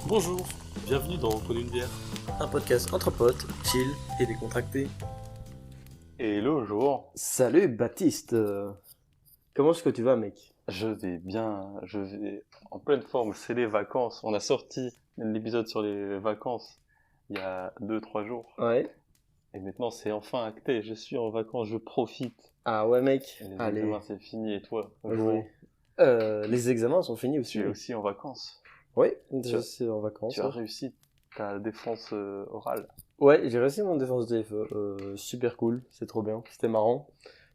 Bonjour, bienvenue dans Code une bière, un podcast entre potes, chill et décontracté. Hello, jour. Salut Baptiste, comment est-ce que tu vas mec? Je vais bien, je vais en pleine forme, c'est les vacances. On a sorti l'épisode sur les vacances il y a 2-3 jours. Ouais. Et maintenant c'est enfin acté, je suis en vacances, je profite. Ah ouais mec, Et les allez. examens c'est fini et toi, Ouais. jour, Les examens sont finis aussi. tu es aussi en vacances. Oui, Tu je as- suis en vacances. Tu as Ouais, réussi ta défense orale. Ouais, j'ai réussi mon défense DFE, super cool, c'est trop bien, c'était marrant.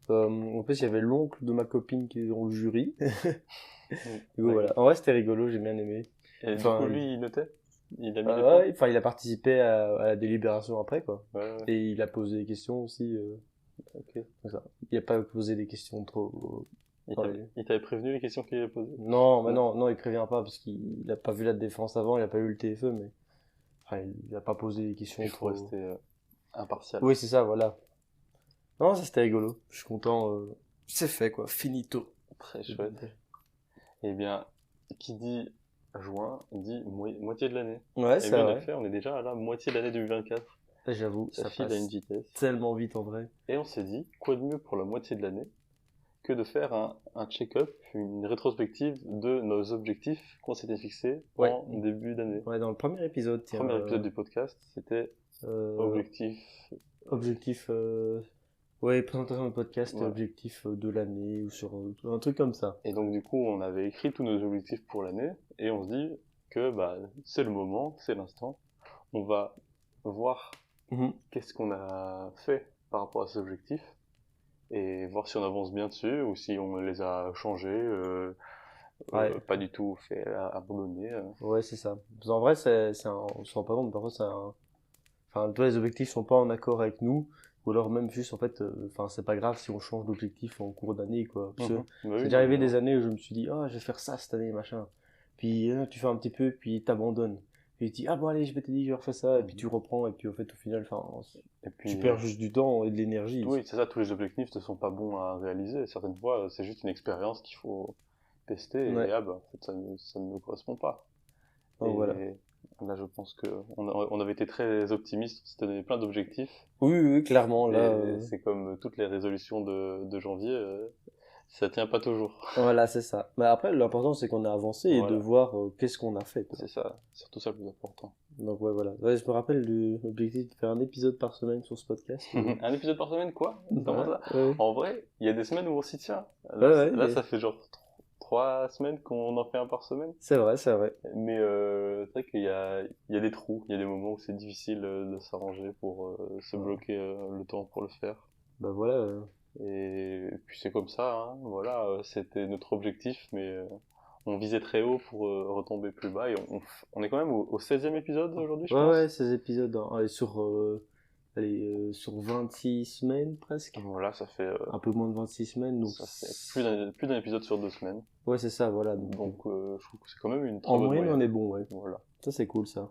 En plus il y avait l'oncle de ma copine qui est dans le jury. Du coup, Ouais. voilà. En vrai c'était rigolo, j'ai bien aimé. Et Enfin, du coup lui il notait? Il a mis Ah des points? ouais, enfin il a participé à la délibération après quoi. Ouais. Et il a posé des questions aussi. Ok. Comme ça. Il a pas posé des questions trop. Il t'avait prévenu les questions qu'il avait posées? Non, mais non, il prévient pas parce qu'il a pas vu la défense avant, il a pas eu le TFE, mais enfin, il a pas posé des questions Il faut trop. rester impartial. Oui, c'est ça, voilà. Non, ça c'était rigolo. Je suis content. C'est fait quoi, finito. Très chouette. Eh bien, qui dit juin, dit moitié de l'année. Ouais, Et c'est bien, en vrai. effet, on est déjà à la moitié de l'année 2024. J'avoue, Ça ça file à passe une vitesse. tellement vite en vrai. Et on s'est dit, quoi de mieux pour la moitié de l'année que de faire un check-up, une rétrospective de nos objectifs qu'on s'était fixés Ouais. en début d'année. Ouais, dans le premier épisode, tiens. Premier épisode du podcast, c'était objectif. Objectif. Ouais, présentation du podcast et Ouais. objectif de l'année ou sur un truc comme ça. Et donc, du coup, on avait écrit tous nos objectifs pour l'année et on se dit que bah, c'est le moment, c'est l'instant. On va voir qu'est-ce qu'on a fait par rapport à ces objectifs et voir si on avance bien dessus ou si on les a changés, Ouais. pas du tout fait abandonner. Ouais, c'est ça. Parce qu'en vrai, on se rend pas compte, parfois enfin, tous les objectifs sont pas en accord avec nous, ou alors même juste, en fait, enfin, c'est pas grave si on change d'objectif en cours d'année, quoi. Parce que Bah oui, c'est déjà arrivé non, des années où je me suis dit, je vais faire ça cette année, machin. Puis, tu fais un petit peu, puis t'abandonnes. Puis tu dis, bon, allez, je m'étais dit, je refais ça, et puis tu reprends, et puis, au fait, au final, enfin, Et puis, tu perds juste du temps et de l'énergie. oui, c'est ça, tous les objectifs ne sont pas bons à réaliser. Certaines fois, c'est juste une expérience qu'il faut tester Ouais. et en fait, ça ne nous correspond pas. Donc, Et voilà. là, je pense que on avait été très optimistes, on s'était donné plein d'objectifs. Oui, clairement, Et là. c'est comme toutes les résolutions de janvier, ça tient pas toujours. Voilà, c'est ça. Mais après, l'important, c'est qu'on a avancé et Voilà. de voir qu'est-ce qu'on a fait, quoi. C'est ça, surtout ça le plus important. Donc ouais, voilà. Ouais, je me rappelle de l'objectif de faire un épisode par semaine sur ce podcast. Un épisode par semaine, quoi? Comment ça? Ouais. En vrai, il y a des semaines où on s'y tient. Ouais, Là, mais- ça fait genre 3 semaines qu'on en fait un par semaine. C'est vrai, c'est vrai. Mais c'est vrai qu'il y a des trous, il y a des moments où c'est difficile de s'arranger pour se bloquer le temps pour le faire. Bah voilà. Et puis c'est comme ça, hein. Voilà, c'était notre objectif, mais on visait très haut pour retomber plus bas. Et on est quand même au 16e épisode aujourd'hui, je pense. Ouais, ces épisodes, hein, sur 26 semaines presque. Voilà, ça fait, Un peu moins de 26 semaines. Donc ça fait plus d'un épisode sur 2 semaines. Ouais, c'est ça, voilà. Donc je trouve que c'est quand même une très En bonne moyenne, on moyenne. est bon, ouais. Voilà. Ça, c'est cool, ça.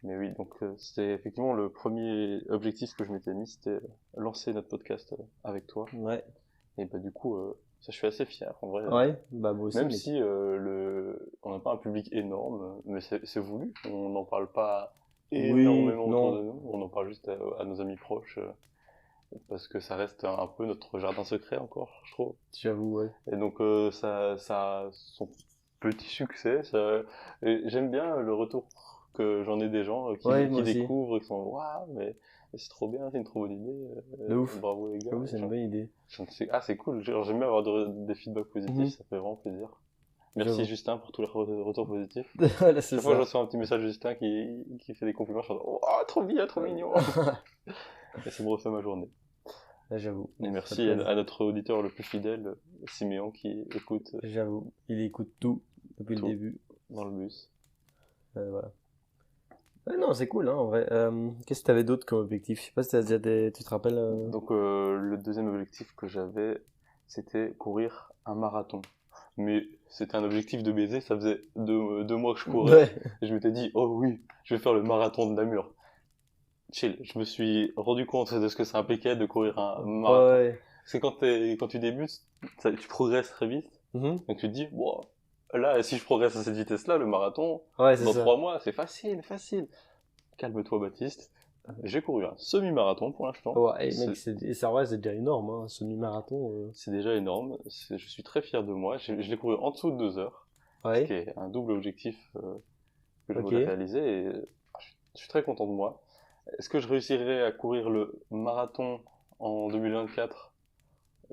Mais oui, donc c'était effectivement le premier objectif que je m'étais mis, c'était lancer notre podcast avec toi. Ouais. Et bah du coup, ça, je suis assez fier en vrai. Ouais, bah moi aussi. Même mais- si on n'a pas un public énorme, mais c'est voulu. On n'en parle pas énormément non. autour de nous. On en parle juste à nos amis proches, parce que ça reste un peu notre jardin secret encore, je trouve. J'avoue, ouais. Et donc ça a son petit succès. Et j'aime bien le retour que j'en ai des gens Ouais, qui moi aussi. découvrent, qui sont waouh, mais c'est trop bien, c'est une trop bonne idée. De ouf. Bravo les gars. J'avoue, c'est une bonne idée. C'est cool. Genre, j'aime bien avoir des feedbacks positifs, Mhm. ça fait vraiment plaisir. Merci J'avoue. Justin pour tous les retours positifs. Voilà, c'est Chaque fois que je ça. reçois un petit message de Justin qui fait des compliments, je suis en mode, oh, trop bien, trop mignon. Et ça me refait ma journée. Là, j'avoue. Et Ça merci fait plaisir. à notre auditeur le plus fidèle, Siméon, qui écoute J'avoue. Il écoute tout depuis Tout. le début. dans le bus. Voilà. Ouais, non, c'est cool, hein, en vrai. Qu'est-ce que t'avais d'autre comme objectif? Je sais pas si t'as déjà tu te rappelles, Donc le deuxième objectif que j'avais, c'était courir un marathon. Mais c'était un objectif de baiser, ça faisait 2 mois que je courais. Ouais. Et je m'étais dit, oh oui, je vais faire le marathon de Namur. Chill, je me suis rendu compte de ce que ça impliquait de courir un marathon. Ouais. C'est quand tu débutes, tu progresses très vite. Donc tu te dis, wow, là, si je progresse à cette vitesse-là, le marathon, dans 3 mois, c'est facile. Calme-toi, Baptiste. J'ai couru un semi-marathon pour l'instant. Ouais, mec, c'est déjà énorme, hein, semi-marathon. C'est déjà énorme. Je suis très fier de moi. Je l'ai couru en dessous de 2 heures. Ce qui est un double objectif que je voulais réaliser. Et je suis très content de moi. Est-ce que je réussirai à courir le marathon en 2024?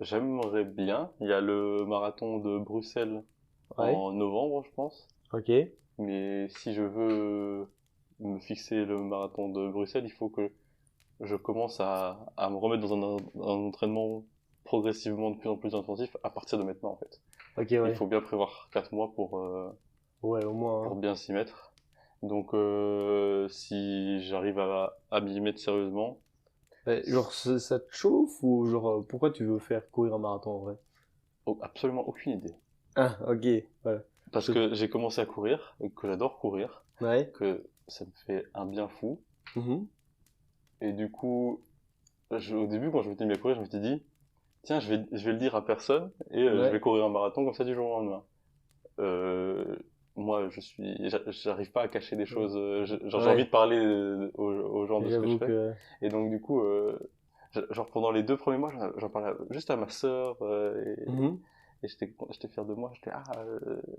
J'aimerais bien. Il y a le marathon de Bruxelles en novembre, je pense. Mais si je veux me fixer le marathon de Bruxelles, il faut que je commence à me remettre dans un entraînement progressivement de plus en plus intensif à partir de maintenant, en fait. Il faut bien prévoir 4 mois pour, au moins, pour bien s'y mettre. Donc, si j'arrive à m'y mettre sérieusement... genre, ça te chauffe ou genre, pourquoi tu veux faire courir un marathon en vrai? Absolument aucune idée. Ah, ok, ouais. Parce que j'ai commencé à courir, que j'adore courir, que ça me fait un bien fou. Et du coup, au début, quand je m'étais mis à courir, je m'étais dit, tiens, je vais le dire à personne et je vais courir un marathon comme ça du jour au lendemain. Moi, j'arrive pas à cacher des choses. J'ai envie de parler aux gens de ce que je fais. Et donc, du coup, genre pendant les 2 premiers mois, j'en parlais juste à ma sœur et j'étais fier de moi. J'étais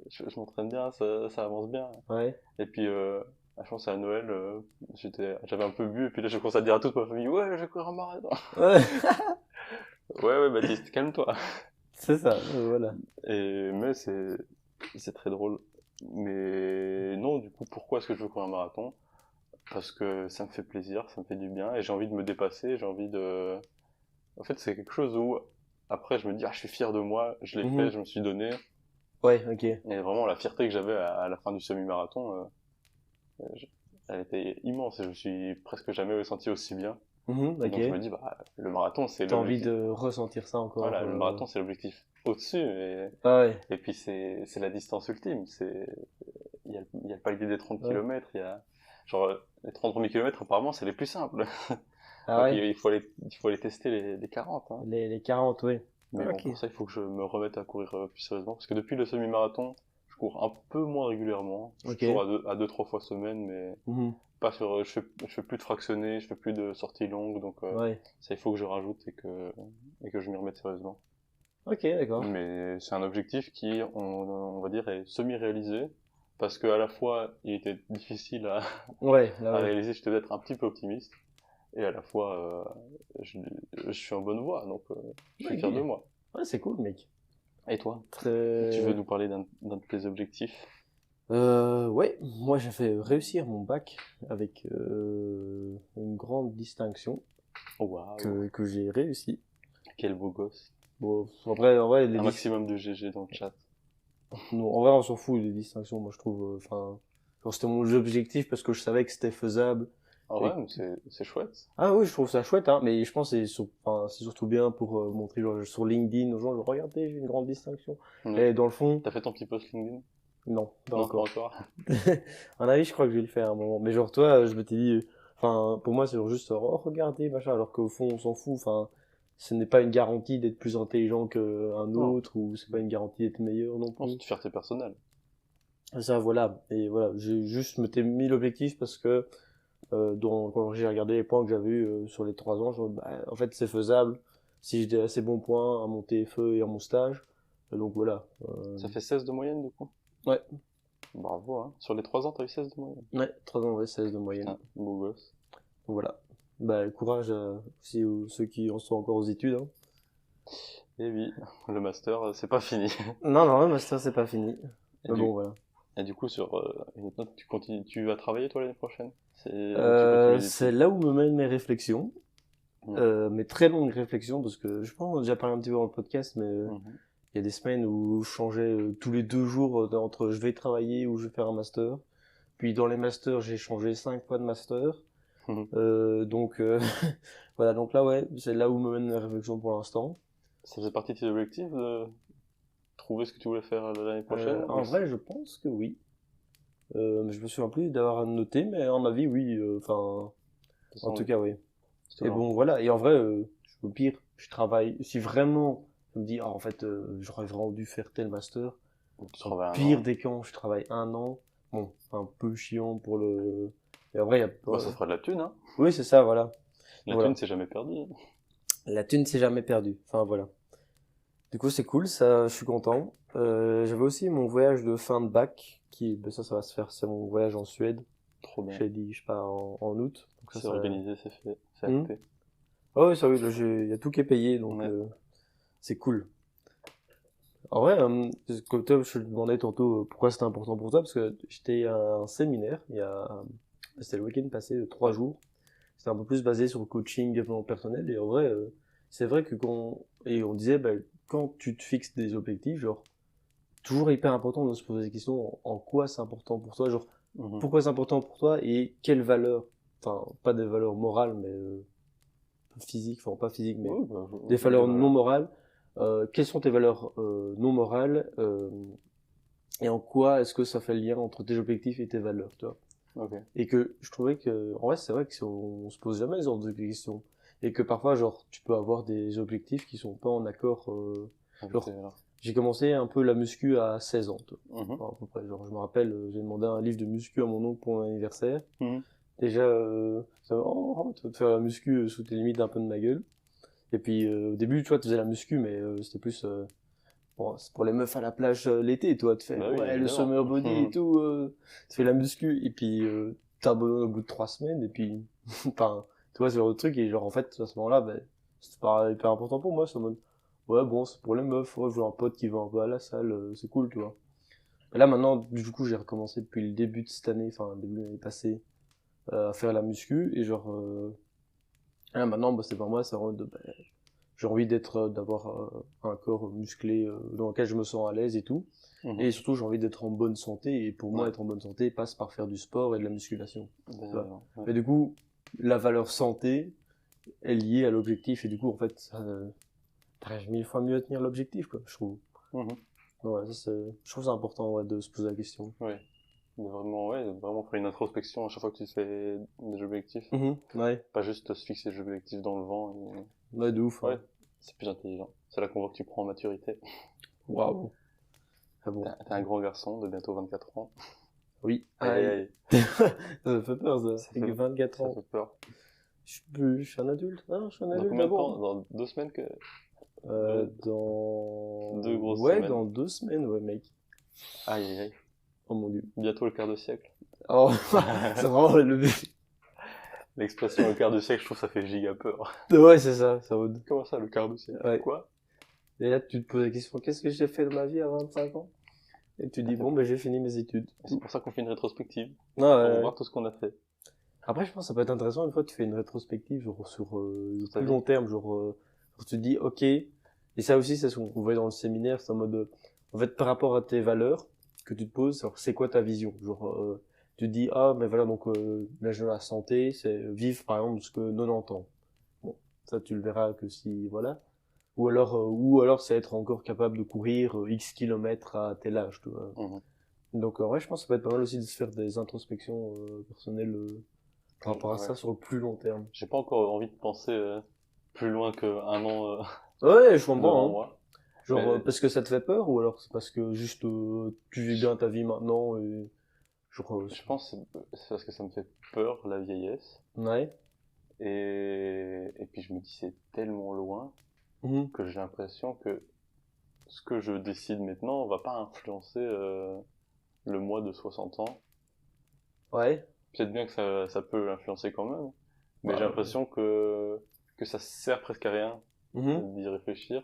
je m'entraîne bien, ça avance bien. Et puis je pense à Noël, j'avais un peu bu et puis là je commence à dire à toute ma famille, ouais, je vais courir un marathon. Ouais, Baptiste, calme-toi. C'est ça, voilà. Mais c'est très drôle. Mais non, du coup, pourquoi est-ce que je veux courir un marathon? Parce que ça me fait plaisir, ça me fait du bien et j'ai envie de me dépasser, En fait, c'est quelque chose où après je me dis, je suis fier de moi, je l'ai fait, je me suis donné. Et vraiment, la fierté que j'avais à la fin du semi-marathon, elle était immense et je me suis presque jamais ressenti aussi bien. Donc je me dis, le marathon, c'est T'as envie de ressentir ça encore. Voilà, le marathon, c'est l'objectif au-dessus. Et puis c'est la distance ultime. Il y a le palier des 30 km, il y a genre les 30 premiers kilomètres, apparemment, c'est les plus simples. Il faut aller tester les 40. Hein. Les 40, oui. Mais bon, pour ça, il faut que je me remette à courir plus sérieusement. Parce que depuis le semi-marathon, je cours un peu moins régulièrement. Je cours à 2-3 fois semaine, mais pas sur, je fais plus de fractionnés, je fais plus de sorties longues. Donc ça, il faut que je rajoute et que je m'y remette sérieusement. D'accord. Mais c'est un objectif qui, on va dire, est semi-réalisé. Parce que à la fois, il était difficile à réaliser, je devais être un petit peu optimiste. Et à la fois, je suis en bonne voie, donc je suis fier de moi. Ouais, c'est cool, mec. Et toi? Tu veux nous parler d'un de tes objectifs? Ouais, moi j'ai fait réussir mon bac avec une grande distinction que j'ai réussi. Quel beau gosse. Bon, en vrai, un maximum de GG dans le chat. Non, en vrai, on s'en fout des distinctions, moi je trouve. C'était mon objectif parce que je savais que c'était faisable. Mais c'est chouette. Ah oui, je trouve ça chouette, hein, mais je pense que c'est surtout bien pour montrer genre, sur LinkedIn aux gens, regardez, j'ai une grande distinction. Et dans le fond... T'as fait ton petit post LinkedIn? Non, pas encore. À mon avis, je crois que je vais le faire à un moment. Mais genre, toi, je m'étais dit, pour moi, c'est genre juste, regardez, machin, alors qu'au fond, on s'en fout, ce n'est pas une garantie d'être plus intelligent qu'un autre, ou c'est pas une garantie d'être meilleur non plus. C'est une fierté personnelle. Ça, voilà. Et voilà, j'ai juste m'étais mis l'objectif parce que, quand j'ai regardé les points que j'avais eu sur les 3 ans, en fait, c'est faisable si j'ai des assez bons points à mon TFE et à mon stage. Et donc voilà. Ça fait 16 de moyenne, du coup? Ouais. Bravo, hein. Sur les 3 ans, t'as eu 16 de moyenne? Ouais, 3 ans, ouais, 16 de moyenne. Ah, beau gosse. Donc voilà. Courage aussi aux ceux qui en sont encore aux études. Hein. Et oui, le master, c'est pas fini. Non, le master, c'est pas fini. Voilà. Et du coup, sur une autre note, tu vas travailler, toi, l'année prochaine? C'est là où me mènent mes réflexions. Mes très longues réflexions, parce que je pense qu'on a déjà parlé un petit peu dans le podcast, mais il y a des semaines où je changeais tous les 2 jours entre je vais travailler ou je vais faire un master. Puis dans les masters, j'ai changé 5 fois de master. Donc voilà, donc là ouais, c'est là où me mènent mes réflexions pour l'instant. Ça faisait partie de tes objectifs de trouver ce que tu voulais faire l'année prochaine? En vrai, je pense que oui. Je me souviens plus d'avoir noté, mais à mon avis, oui. En tout cas, oui. Et bon, voilà. Et en vrai, au pire, je travaille, si vraiment je me dis, en fait, j'aurais vraiment dû faire tel master, pire des cas, je travaille 1 an, bon, un peu chiant pour le... Et en vrai, ça fera de la thune, hein. Oui, c'est ça, voilà. La thune, c'est jamais perdu. La thune, c'est jamais perdu. Enfin, voilà. Du coup, c'est cool, ça, je suis content. J'avais aussi mon voyage de fin de bac, ça va se faire, c'est mon voyage en Suède. Trop bien. J'ai dit, je pars en août. C'est organisé, c'est fait, c'est acté. Oh oui, ça oui, il y a tout qui est payé, donc c'est cool. En vrai, comme toi, je te demandais tantôt pourquoi c'était important pour toi, parce que j'étais à un séminaire, c'était le week-end passé de 3 jours. C'était un peu plus basé sur le coaching, développement personnel, et en vrai, c'est vrai que on disait, quand tu te fixes des objectifs, genre, toujours hyper important de se poser des questions en quoi c'est important pour toi, genre, pourquoi c'est important pour toi et quelles valeurs, enfin, pas des valeurs morales, mais physiques, enfin, pas physiques, mais des valeurs non morales. Quelles sont tes valeurs non morales et en quoi est-ce que ça fait le lien entre tes objectifs et tes valeurs, tu vois. Et que je trouvais que en vrai c'est vrai que on se pose jamais ce genre de questions et que parfois genre tu peux avoir des objectifs qui sont pas en accord j'ai commencé un peu la muscu à 16 ans enfin, à peu près, genre je me rappelle j'ai demandé un livre de muscu à mon oncle pour mon anniversaire. Déjà tu vas te faire la muscu sous tes limites un peu de ma gueule. Et puis au début, tu vois, tu faisais la muscu, mais c'était plus c'est pour les meufs à la plage l'été, toi, tu fais le summer body et tout, tu fais la muscu et puis t'abandonnes au bout de 3 semaines et puis enfin, tu vois, c'est le truc et genre en fait à ce moment-là, c'est pas hyper important pour moi, c'est en mode ouais bon, c'est pour les meufs, ouais, je vois un pote qui va un peu à la salle, c'est cool, tu vois. Et là maintenant, du coup, j'ai recommencé depuis le début de cette année, enfin début de l'année passée, à faire la muscu et genre là maintenant, c'est pas moi, c'est vraiment j'ai envie d'avoir un corps musclé dans lequel je me sens à l'aise et tout. Et surtout, j'ai envie d'être en bonne santé. Et pour moi, être en bonne santé passe par faire du sport et de la musculation. Mais du coup, la valeur santé est liée à l'objectif. Et du coup, en fait, ça t'arrives 1000 fois mieux à tenir l'objectif, quoi, je trouve. Ouais, je trouve ça important de se poser la question. Vraiment faire une introspection à chaque fois que tu fais des objectifs. Pas juste se fixer des objectifs dans le vent. Ouais, de ouf. Ouais, c'est plus intelligent. C'est là qu'on voit que tu prends en maturité. Waouh. Ah bon. T'es un grand garçon de bientôt 24 ans. Oui. Aïe. Ça fait peur, ça. Avec 24 ans. Ça fait peur. Je suis un adulte. Ah, je suis un adulte. Dans combien de temps? Dans 2 semaines que... dans... 2 grosses semaines. Ouais, dans 2 semaines, ouais, mec. Aïe. Oh mon dieu. Bientôt le quart de siècle. Oh, c'est vraiment le L'expression le quart de siècle, je trouve ça fait giga peur. Ouais, c'est ça. Comment ça, le quart de siècle? Ouais. Quoi? Et là, tu te poses la question, qu'est-ce que j'ai fait de ma vie à 25 ans? Et tu dis, j'ai fini mes études. C'est pour ça qu'on fait une rétrospective. On va voir tout ce qu'on a fait. Après, je pense que ça peut être intéressant, une fois tu fais une rétrospective, genre, sur le plus long terme, genre, tu te dis, ok, et ça aussi, c'est ce qu'on voyait dans le séminaire, c'est en mode, en fait, par rapport à tes valeurs que tu te poses, alors, c'est quoi ta vision? Genre, tu te dis, ah, mais voilà, donc, la santé, c'est vivre, par exemple, jusque 90 ans. Bon, ça, tu le verras que si, voilà. Ou alors c'est être encore capable de courir X kilomètres à tel âge, tu vois. Donc, ouais, je pense que ça peut être pas mal aussi de se faire des introspections personnelles par rapport à ça sur le plus long terme. J'ai pas encore envie de penser plus loin qu'un an. Ouais, je comprends. Moi. Genre, parce que ça te fait peur ou alors c'est parce que juste tu vis bien ta vie maintenant et genre, je pense que c'est parce que ça me fait peur, la vieillesse. Ouais. Et puis je me dis c'est tellement loin que j'ai l'impression que ce que je décide maintenant va pas influencer le moi de 60 ans. Ouais. Peut-être bien que ça peut l'influencer quand même, mais j'ai l'impression que ça sert presque à rien d'y réfléchir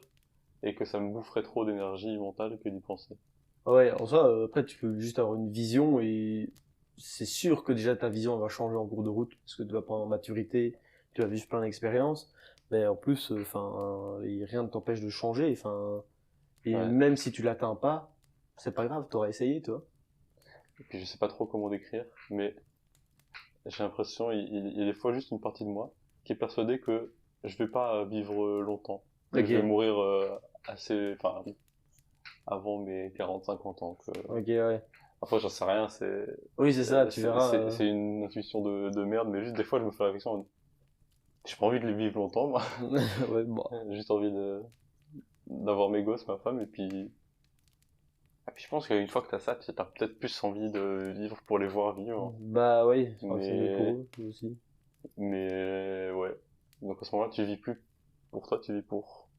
et que ça me boufferait trop d'énergie mentale que d'y penser. Ouais, en soi, après tu peux juste avoir une vision et c'est sûr que déjà ta vision va changer en cours de route parce que tu vas prendre en maturité, tu vas vivre plein d'expériences, mais en plus, rien ne t'empêche de changer, et même si tu l'atteins pas, c'est pas grave, t'auras essayé, toi. Et puis je sais pas trop comment décrire, mais j'ai l'impression, il y a des fois juste une partie de moi qui est persuadée que je vais pas vivre longtemps. Que je vais mourir avant mes 40-50 ans. Ok, ouais. Après, j'en sais rien, Oui, c'est ça, tu verras. C'est une intuition de merde, mais juste des fois, je me fais la réflexion. J'ai pas envie de les vivre longtemps, moi. Ouais, bon. J'ai juste envie d'avoir mes gosses, ma femme, et puis je pense qu'une fois que t'as ça, t'as peut-être plus envie de vivre pour les voir vivre. Bah oui, je crois que c'est mieux pour Mais, eux aussi. mais ouais. Donc à ce moment-là, tu vis plus pour toi, tu vis pour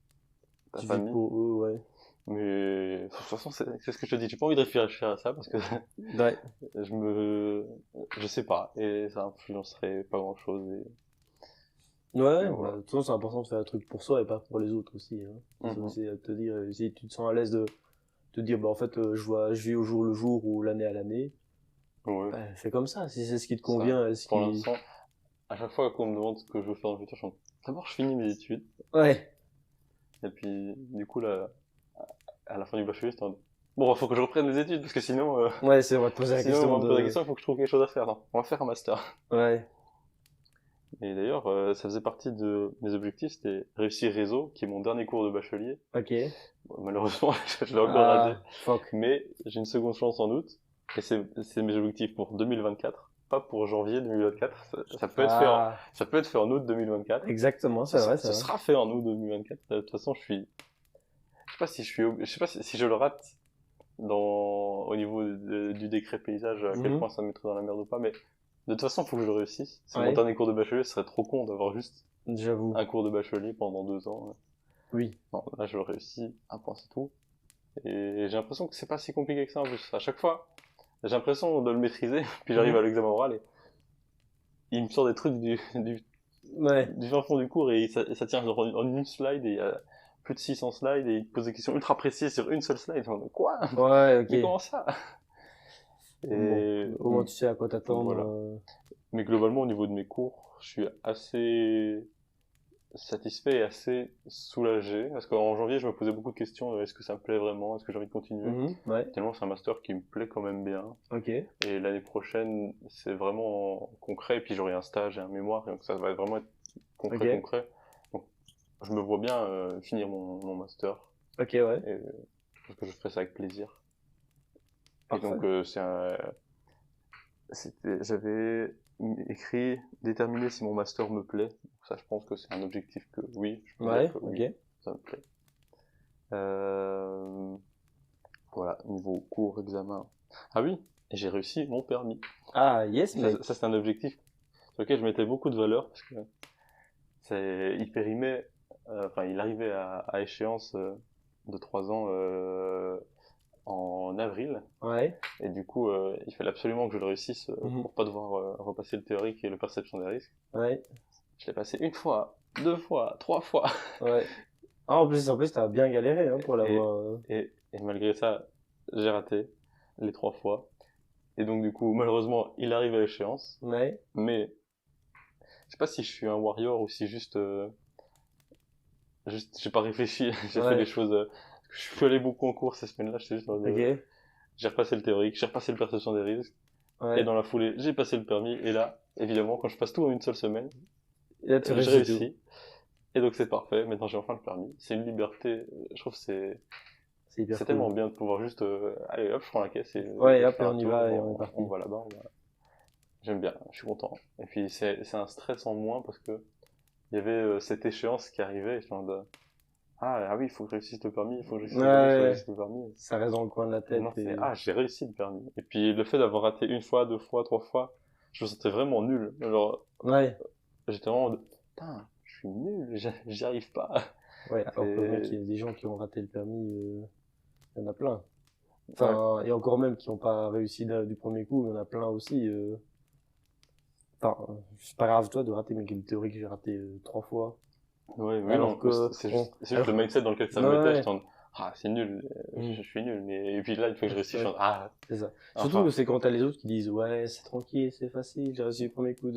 ta Tu vis famille. pour eux, ouais. Mais de toute façon, c'est ce que je te dis. J'ai pas envie de réfléchir à ça parce que Ouais. je sais pas, et ça influencerait pas grand-chose. Ouais, Et bah, voilà. de toute façon, c'est important de faire un truc pour soi et pas pour les autres aussi, hein. C'est Mhm. aussi à te dire, si tu te sens à l'aise de te dire, bah, en fait, je vis au jour le jour ou l'année à l'année, Ouais. bah, fais comme ça. Si c'est ce qui te Ça, convient, pour l'instant, à chaque fois qu'on me demande ce que je veux faire dans le futur, je dis d'abord je finis mes études, Ouais. et puis du coup là, à la fin du bachelier, c'était bon, faut que je reprenne les études parce que sinon, Ouais, c'est, on va te poser la sinon on question va me poser la de, question, il faut que je trouve quelque chose à faire. Non, on va faire un master. ouais. Et d'ailleurs, ça faisait partie de mes objectifs, c'était réussir réseau, qui est mon dernier cours de bachelier. Ok. Bon, malheureusement, je l'ai encore raté, Ah, fuck. mais j'ai une seconde chance en août, et c'est mes objectifs pour 2024, pas pour janvier 2024. Ça peut être fait Ah, ça peut être fait en août 2024. exactement, c'est vrai, c'est Ce vrai. sera fait en août 2024. De toute façon, je sais pas si je sais pas si je le rate au niveau du décret paysage, à quel Mhm. point ça me mettrait dans la merde ou pas, mais de toute façon, faut que je le réussisse. C'est mon Ouais, dernier cours de bachelier, ce serait trop con d'avoir juste j'avoue. un cours de bachelier pendant 2 ans. Oui. Non, là, je le réussis, un point, c'est tout. Et j'ai l'impression que c'est pas si compliqué que ça en plus. À chaque fois, j'ai l'impression de le maîtriser, puis j'arrive à Mhm. l'examen oral et il me sort des trucs Ouais. du fin fond du cours et ça tient genre en une slide et il y a plus de 600 slides et il te pose des questions ultra précises sur une seule slide. Genre, quoi? Ouais, Mais ok. comment ça? Bon, Et au moins tu sais à quoi t'attendre. voilà. Mais globalement, au niveau de mes cours, je suis assez satisfait et assez soulagé parce qu'en janvier, je me posais beaucoup de questions. Est-ce que ça me plaît vraiment? Est-ce que j'ai envie de continuer? Ouais, Tellement c'est un master qui me plaît quand même bien. ok. Et l'année prochaine, c'est vraiment concret. Et puis j'aurai un stage et un mémoire, et donc ça va vraiment être concret, Ok. concret. Donc je me vois bien finir mon master. Ok, ouais. Et je pense que je ferai ça avec plaisir. Et Parfait. donc j'avais écrit déterminer si mon master me plaît. Donc ça, je pense que c'est un objectif que oui, je peux dire Ouais, que ok. oui, ça me plaît. Euh, voilà, niveau cours, examen. Ah oui, et j'ai réussi mon permis. Ah, yes, mec. Ça c'est un objectif sur lequel je mettais beaucoup de valeur parce que il périmait, enfin il arrivait à échéance de 3 ans en avril, Ouais. et du coup il fallait absolument que je le réussisse Mhm. pour pas devoir repasser le théorique et le perception des risques. Ouais. Je l'ai passé une fois, 2 fois, 3 fois, Ouais. Ah, en plus, t'as bien galéré, hein, pour et, l'avoir. et malgré ça j'ai raté les 3 fois. Et donc du coup malheureusement il arrive à échéance, Ouais. mais je sais pas si je suis un warrior ou si juste j'ai pas réfléchi, j'ai fait les Ouais. choses. Je suis allé beaucoup en cours ces semaines-là, j'étais juste en mode, Ok. j'ai repassé le théorique, j'ai repassé le perception des risques, et Ouais. dans la foulée, j'ai passé le permis, et là, évidemment, quand je passe tout en une seule semaine, Et là, tu j'ai réussis tout. réussi, et donc c'est parfait, maintenant j'ai enfin le permis. C'est une liberté, je trouve que C'est hyper c'est cool. tellement bien de pouvoir juste, allez hop, je prends la caisse et Ouais, je hop, fais et un on y tour, va et on est parti. on va là-bas, j'aime bien, je suis content. Et puis c'est un stress en moins parce que il y avait cette échéance qui arrivait, et je suis en mode, ah oui, il faut que je réussisse le permis, il faut que je réussisse le permis, il faut que je Ouais. réussisse le permis. Ça reste dans le coin de la Maintenant, tête c'est, et. ah, j'ai réussi le permis. Et puis, le fait d'avoir raté une fois, 2 fois, 3 fois, je me sentais vraiment nul. Alors, Ouais. j'étais vraiment en mode, putain, je suis nul, j'y arrive pas. Ouais, alors que mec, C'est, il y a des gens qui ont raté le permis, il y en a plein. ouais, Enfin, et encore même qui n'ont pas réussi du premier coup, il y en a plein aussi. Enfin, c'est pas grave toi de rater, mais quelle théorie que j'ai raté 3 fois. ouais, oui, Alors non, que, bon, c'est juste le alors, mindset dans lequel ça me mettait, ouais, j'étais en mode, ah, c'est nul, mm, je suis nul. Mais, et puis là, une fois que je réussis, je suis en ouais, mode, ah, c'est ça. Surtout, enfin. c'est quand t'as les autres qui disent, ouais, c'est tranquille, c'est facile, j'ai réussi le premier coup.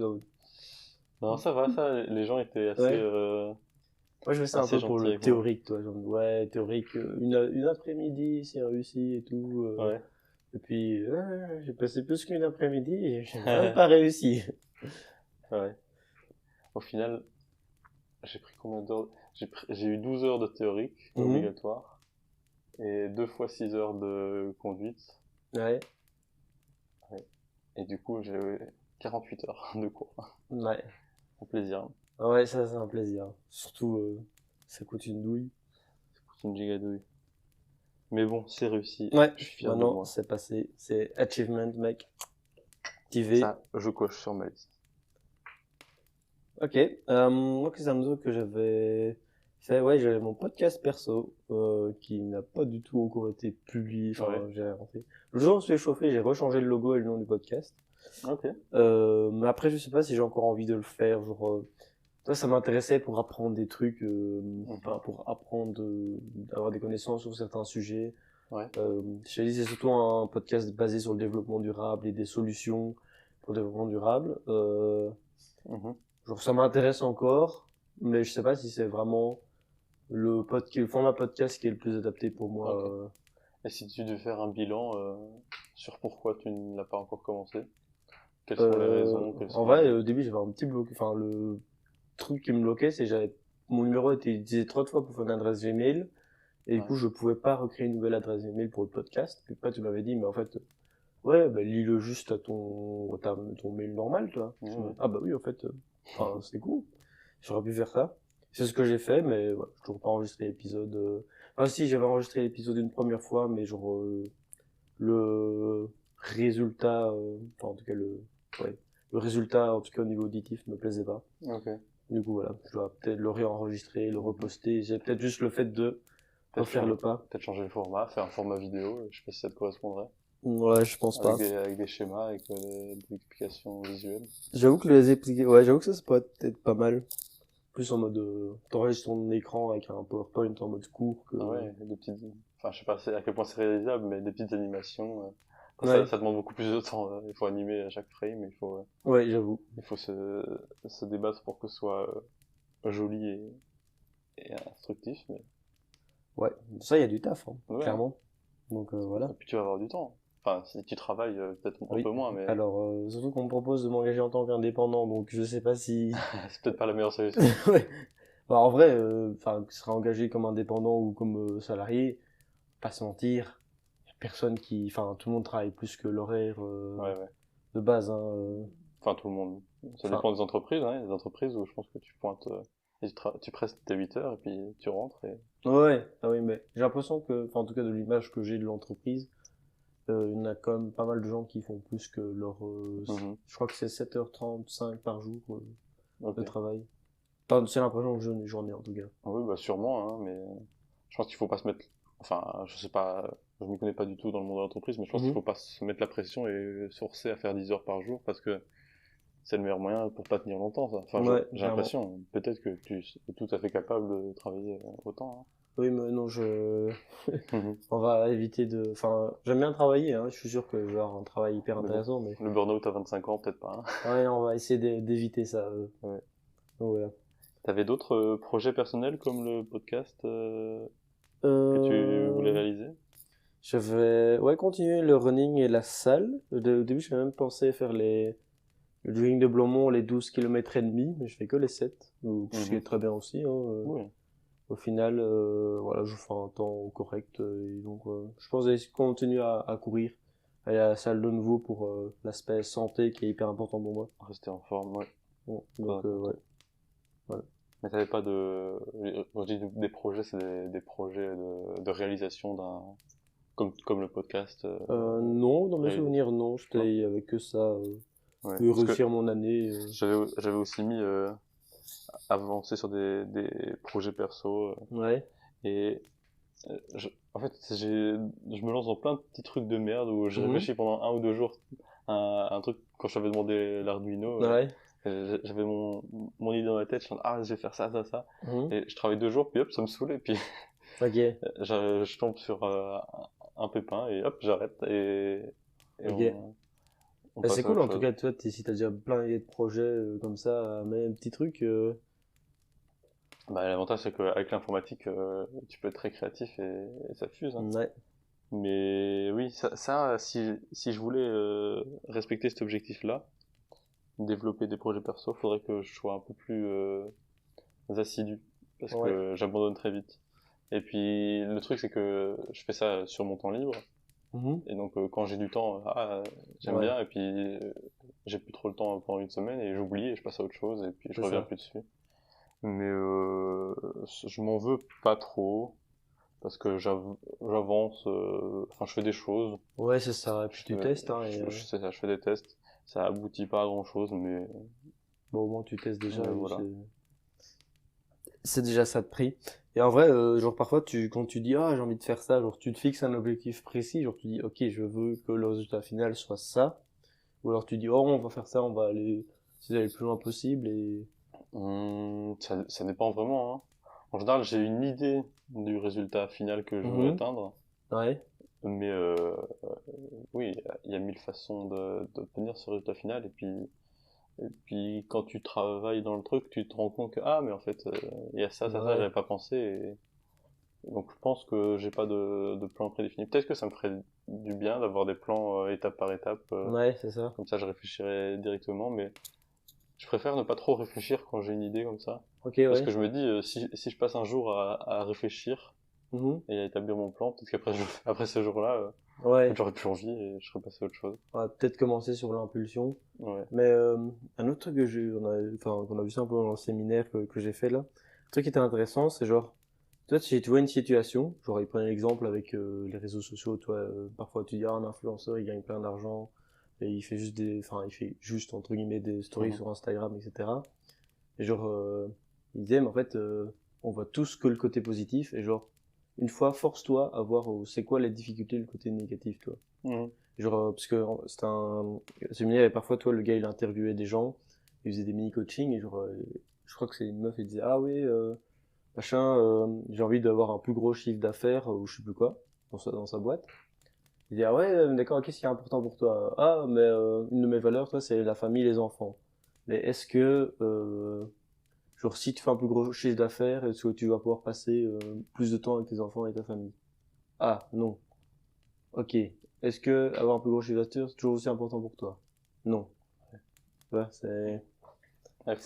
Non, ça va, ça, les gens étaient Ouais. Moi, je fais ça un assez peu pour gentils le avec moi. théorique, toi. Genre, ouais, théorique, une après-midi, c'est réussi et tout. Ouais. Et puis, j'ai passé plus qu'une après-midi et j'ai même pas réussi. Ouais. Au final, j'ai pris combien d'heures? J'ai eu 12 heures de théorique Mhm. obligatoire et 2 fois 6 heures de conduite. Ouais, Ouais. Et du coup, j'ai eu 48 heures de cours. ouais. Un plaisir. Ouais, ça c'est un plaisir. Surtout, ça coûte une douille. Ça coûte une gigadouille. Mais bon, c'est réussi. Ouais, je suis fier de maintenant moi. c'est passé. C'est achievement, mec. Activé. Ça, je coche sur ma liste. Ok. Moi, c'est un truc que j'avais fait. Ouais, j'avais mon podcast perso qui n'a pas du tout encore été publié. Enfin, Ouais. j'ai inventé. Le jour où je me suis chauffé, j'ai rechangé le logo et le nom du podcast. Ok. Mais après, je sais pas si j'ai encore envie de le faire. Genre, ça m'intéressait pour apprendre des trucs, enfin, pour apprendre, d'avoir des connaissances sur certains sujets. Ouais. Je t'ai dit, c'est surtout un podcast basé sur le développement durable et des solutions pour le développement durable. Genre, ça m'intéresse encore, mais je sais pas si c'est vraiment le format podcast qui est le plus adapté pour moi. Ok. Et si tu devais faire un bilan sur pourquoi tu ne l'as pas encore commencé? Quelles sont les raisons? En vrai, au début, j'avais un petit bloc. Enfin, le truc qui me bloquait, c'est que mon numéro était utilisé trop de fois pour faire une adresse Gmail. Et du coup, je pouvais pas recréer une nouvelle adresse email pour le podcast. Puis après, tu m'avais dit, mais en fait, ouais, bah, lis-le juste à ton mail normal, toi. Ah bah oui, en fait, c'est cool. J'aurais pu faire ça. C'est ce que j'ai fait, mais voilà, j'ai toujours pas enregistré l'épisode. Enfin, si, j'avais enregistré l'épisode une première fois, mais genre, le résultat, enfin, en tout cas, le résultat, en tout cas, au niveau auditif, me plaisait pas. Ok. Du coup, voilà, je dois peut-être le réenregistrer, le reposter. J'ai peut-être juste le fait de refaire le pas. Peut-être changer le format, faire un format vidéo, je sais pas si ça te correspondrait. Ouais, je pense pas. Avec des schémas, avec des explications visuelles. J'avoue que j'avoue que ça pourrait peut-être pas mal. Plus en mode, t'enregistres ton écran avec un PowerPoint en mode court que... Ah ouais, des petites, enfin, je sais pas à quel point c'est réalisable, mais des petites animations. Ouais. Ça demande beaucoup plus de temps. Il faut animer à chaque frame, Ouais, j'avoue. il faut se débattre pour que ce soit joli et instructif. Mais... Ouais, ça, il y a du taf, hein, Ouais. clairement. Donc, voilà. Et puis tu vas avoir du temps. Enfin, si tu travailles, peut-être un peu moins, mais Alors, surtout qu'on me propose de m'engager en tant qu'indépendant, donc je sais pas si... c'est peut-être pas la meilleure solution. Ouais. Bah, en vrai, enfin, que sera engagé comme indépendant ou comme salarié, pas se mentir, y a personne qui... Enfin, tout le monde travaille plus que l'horaire Ouais. de base, hein. Enfin, tout le monde. Ça dépend des entreprises, hein. Il y a des entreprises où je pense que tu pointes, et tu prestes tes 8 heures et puis tu rentres et... Ouais, ah oui, mais j'ai l'impression que, enfin, en tout cas de l'image que j'ai de l'entreprise, il y en a quand même pas mal de gens qui font plus que leur, je crois que c'est 7h35 par jour de travail. Enfin, c'est l'impression que j'en ai en tout cas. Oui, bah sûrement, hein, mais je pense qu'il faut pas se mettre, enfin, je sais pas, je m'y connais pas du tout dans le monde de l'entreprise, mais je pense qu'il faut pas se mettre la pression et se forcer à faire 10 heures par jour parce que c'est le meilleur moyen pour pas tenir longtemps, ça. Enfin, Ouais, j'ai l'impression, peut-être que tu es tout à fait capable de travailler autant, hein. Oui, mais non, on va éviter de, enfin, j'aime bien travailler, hein, je suis sûr que je vais avoir un travail hyper intéressant, mais... Le burn-out à 25 ans, peut-être pas, hein. Ouais, on va essayer d'éviter ça, Ouais. Donc, voilà. T'avais d'autres projets personnels comme le podcast que tu voulais réaliser? Je vais, ouais, continuer le running et la salle. Au début, j'avais même pensé faire le jogging de Blomont, les 12 km et demi, mais je fais que les 7, ce qui est très bien aussi, hein. Oui. Au final, voilà, je fais un temps correct, et donc, je pense que je continue à courir, aller à la salle de nouveau pour l'aspect santé qui est hyper important pour moi. Rester en forme, ouais. Bon, donc, ouais. Voilà. Mais t'avais pas de... Quand je dis des projets, c'est des projets de réalisation comme le podcast. Non, dans mes souvenirs, non. Il y avait que ça. Ouais, réussir mon année. J'avais aussi mis avancer sur des projets perso. Ouais. Et en fait, je me lance dans plein de petits trucs de merde où j'ai réfléchi pendant 1 ou 2 jours à un truc quand je t'avais demandé l'Arduino. Ouais. J'avais mon idée dans la tête, je me disais, je vais faire ça. Et je travaille 2 jours, puis hop, ça me saoule, et puis Ok. je tombe sur un pépin, et hop, j'arrête, et Ok. on C'est passe à cool, autre en tout chose. cas, toi, si t'as déjà plein de projets comme ça, mais un petit truc. Bah, l'avantage, c'est qu'avec l'informatique, tu peux être très créatif et ça fuse, hein. Ouais. Mais oui, si je voulais respecter cet objectif-là, développer des projets perso, faudrait que je sois un peu plus assidu, parce que j'abandonne très vite. Et puis le truc, c'est que je fais ça sur mon temps libre, et donc quand j'ai du temps, j'aime bien, et puis j'ai plus trop le temps pendant une semaine, et j'oublie, et je passe à autre chose, et puis je reviens plus dessus. Mais je m'en veux pas trop parce que j'avance, enfin je fais des choses. Ouais, c'est ça. Et puis tu testes, hein. Je fais des tests. Ça aboutit pas à grand chose, mais Bon, au moins tu testes déjà. voilà. C'est déjà ça de prix. Et en vrai, genre parfois, quand tu dis, ah, j'ai envie de faire ça, genre tu te fixes un objectif précis, genre tu dis, ok, je veux que le résultat final soit ça. Ou alors tu dis, oh, on va faire ça, on va aller, essayer d'aller le plus loin possible et... Ça dépend vraiment, hein. En général, j'ai une idée du résultat final que je veux atteindre. Ouais. Mais oui, il y a mille façons d'obtenir ce résultat final. Et puis quand tu travailles dans le truc, tu te rends compte que ah, mais en fait, il y a ça, j'avais pas pensé. Et donc je pense que j'ai pas de plan prédéfini. Peut-être que ça me ferait du bien d'avoir des plans étape par étape. Ouais, c'est ça. Comme ça, je réfléchirais directement, mais je préfère ne pas trop réfléchir quand j'ai une idée comme ça. Ok, Parce ouais. que je me dis, si je passe un jour à réfléchir et à établir mon plan, peut-être qu'après après ce jour-là, ouais. j'aurais plus envie et je serais passé à autre chose. On va peut-être commencer sur l'impulsion. Ouais. Mais un autre truc qu'on a vu ça un peu dans le séminaire que j'ai fait là, un truc qui était intéressant, c'est genre, toi, si tu vois une situation, genre, il prenait l'exemple avec les réseaux sociaux, toi, parfois tu dis, ah, un influenceur, il gagne plein d'argent, et il fait juste, entre guillemets, des stories sur Instagram, etc. Et genre, il disait, mais en fait, on voit tous que le côté positif, et genre, une fois, force-toi à voir c'est quoi les difficultés, le côté négatif, toi. Genre, parce que c'était un séminaire, et parfois, toi, le gars, il interviewait des gens, il faisait des mini-coaching, et genre, je crois que c'est une meuf, elle disait, ah oui, machin, j'ai envie d'avoir un plus gros chiffre d'affaires, ou je sais plus quoi, dans sa boîte. Il dit, ah ouais, d'accord, qu'est-ce qui est important pour toi? Ah, mais une de mes valeurs, toi, c'est la famille, les enfants. Mais est-ce que, genre, si tu fais un plus gros chiffre d'affaires, est-ce que tu vas pouvoir passer plus de temps avec tes enfants et ta famille? Ah, non. Ok. Est-ce que avoir un plus gros chiffre d'affaires, c'est toujours aussi important pour toi? Non. Tu vois,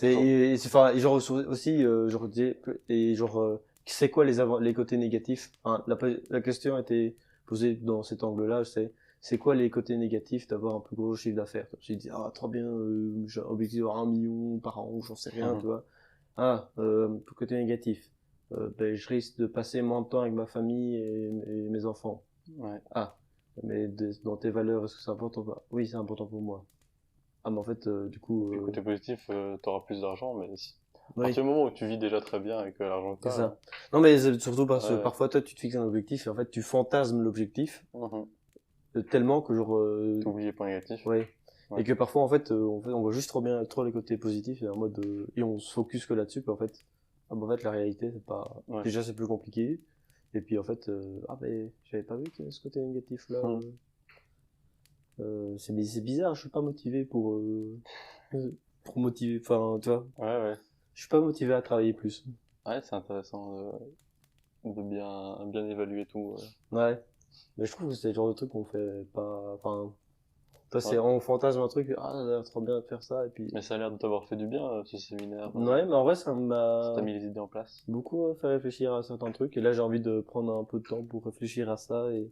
et genre aussi, genre, et genre, c'est quoi les côtés négatifs? Hein, la question était posée dans cet angle-là, c'est quoi les côtés négatifs d'avoir un plus gros chiffre d'affaires? Tu te dis, ah, trop bien, j'ai un objectif d'avoir 1 million par an, j'en sais rien, tu vois. Ah, côté négatif. Ben, je risque de passer moins de temps avec ma famille et mes enfants. Ouais. Ah, mais dans tes valeurs, est-ce que c'est important ou pas? Oui, c'est important pour moi. Ah, mais en fait, du coup... Du côté positif, t'auras plus d'argent, mais à Oui. partir du moment où tu vis déjà très bien avec l'argent que t'as... C'est ça. Non, mais c'est surtout parce que parfois, toi, tu te fixes un objectif et en fait, tu fantasmes l'objectif tellement que genre... T'oublies les points négatifs. Ouais. Et que parfois, en fait, on voit juste trop les côtés positifs et en mode... et on se focus que là-dessus, puis en fait... Ah, bah, en fait, la réalité, c'est pas... Déjà, c'est plus compliqué. Et puis, en fait... ah, ben, j'avais pas vu qu'il y avait ce côté négatif-là. C'est bizarre, je suis pas motivé pour motiver, enfin, tu vois. Ouais. Je suis pas motivé à travailler plus. Ouais, c'est intéressant de bien évaluer tout. Ouais. Mais je trouve que c'est le genre de truc qu'on fait pas, enfin, toi, c'est, on fantasme un truc, ah, ça a l'air trop bien de faire ça, et puis. Mais ça a l'air de t'avoir fait du bien, ce séminaire. Ouais, mais en vrai, ça t'a mis les idées en place. Beaucoup fait réfléchir à certains trucs, et là, j'ai envie de prendre un peu de temps pour réfléchir à ça, et,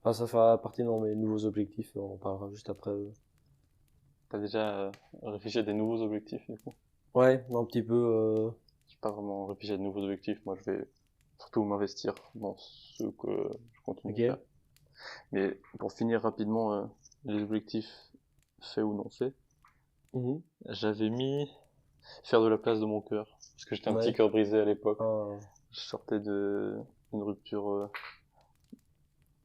enfin, ça fera partie de mes nouveaux objectifs, on en parlera juste après. T'as déjà réfléchi à des nouveaux objectifs, du coup? Ouais, un petit peu, J'ai pas vraiment réfléchi à de nouveaux objectifs, moi je vais surtout m'investir dans ce que je continue de faire. Mais pour finir rapidement les objectifs faits ou non faits, j'avais mis faire de la place de mon cœur, parce que j'étais un petit cœur brisé à l'époque. Je sortais d'une rupture,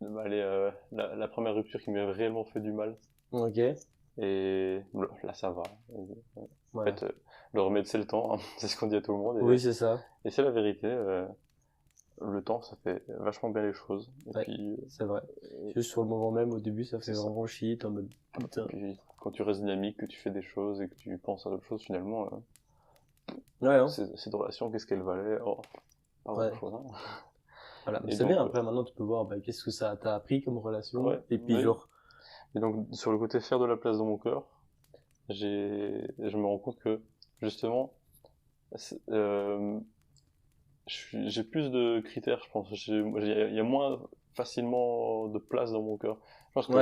la première rupture qui m'avait réellement fait du mal. Ok. Et là ça va. En fait, le remède c'est le temps, hein. C'est ce qu'on dit à tout le monde. Oui, c'est ça. Et c'est la vérité. Le temps, ça fait vachement bien les choses. Et puis, c'est vrai. Juste sur le moment même, au début, ça fait vraiment chier, en mode putain. Puis, quand tu restes dynamique, que tu fais des choses et que tu penses à d'autres choses, finalement, cette relation, qu'est-ce qu'elle valait? Oh, pas grand chose, hein. Voilà, c'est bien, après maintenant tu peux voir qu'est-ce que ça t'a appris comme relation, et puis genre... Et donc, sur le côté faire de la place dans mon cœur, je me rends compte que, justement, j'ai plus de critères, je pense. Il y a moins facilement de place dans mon cœur. Je pense que